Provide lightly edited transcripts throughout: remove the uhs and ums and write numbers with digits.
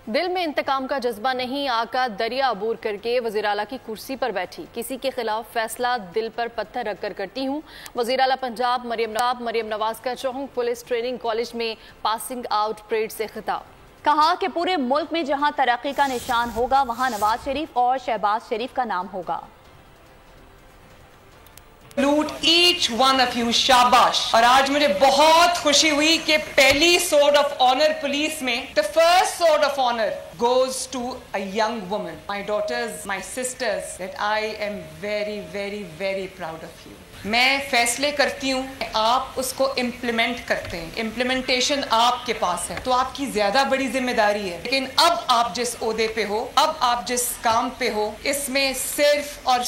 دل میں انتقام کا جذبہ نہیں، آقا دریا عبور کر کے وزیراعلیٰ کی کرسی پر بیٹھی، کسی کے خلاف فیصلہ دل پر پتھر رکھ کر کرتی ہوں۔ وزیراعلیٰ پنجاب مریم نواز کا چونک پولیس ٹریننگ کالج میں پاسنگ آؤٹ پریڈ سے خطاب۔ کہا کہ پورے ملک میں جہاں ترقی کا نشان ہوگا وہاں نواز شریف اور شہباز شریف کا نام ہوگا۔ each one of you شاباش۔ اور آج مجھے بہت خوشی ہوئی کہ پہلی sword of honor پولیس میں the first sword of honor goes to a young woman, my daughters, my sisters, that I am very, very, very proud of you. میں فیصلے کرتی ہوں، آپ اس کو امپلیمنٹ کرتے ہیں، امپلیمنٹیشن آپ کے پاس ہے، تو آپ کی زیادہ بڑی ذمہ داری ہے۔ لیکن اب آپ جس عہدے پہ ہو، اب آپ جس کام پہ ہو، اس میں صرف اور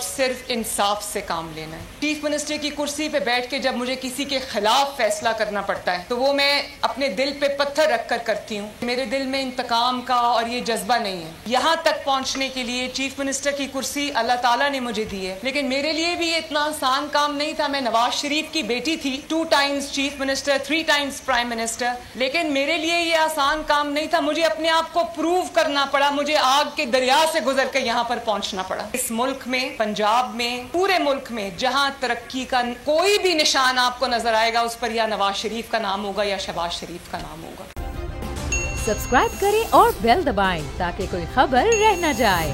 صرف انصاف سے کام لینا ہے۔ چیف منسٹر کی کرسی پہ بیٹھ کے جب مجھے کسی کے خلاف فیصلہ کرنا پڑتا ہے تو وہ میں اپنے دل پہ پتھر رکھ کر کرتی ہوں۔ میرے دل میں انتقام کا اور یہ جذبہ نہیں ہے۔ یہاں تک پہنچنے کے لیے چیف منسٹر کی کرسی اللہ تعالیٰ نے مجھے دی ہے، لیکن میرے لیے بھی اتنا آسان کام نہیں تھا۔ میں نواز شریف کی بیٹی تھی، 2 times chief minister, 3 times prime minister, لیکن میرے لیے یہ آسان کام نہیں تھا۔ مجھے اپنے آپ کو پروو کرنا پڑا، مجھے آگ کے دریا سے گزر کے یہاں پر پہنچنا پڑا۔ اس ملک میں، پنجاب میں، پورے ملک میں جہاں ترقی کا کوئی بھی نشان آپ کو نظر آئے گا، اس پر یا نواز شریف کا نام ہوگا یا شہباز شریف کا نام ہوگا۔ سبسکرائب کریں اور بیل دبائیں تاکہ کوئی خبر رہ نہ جائے۔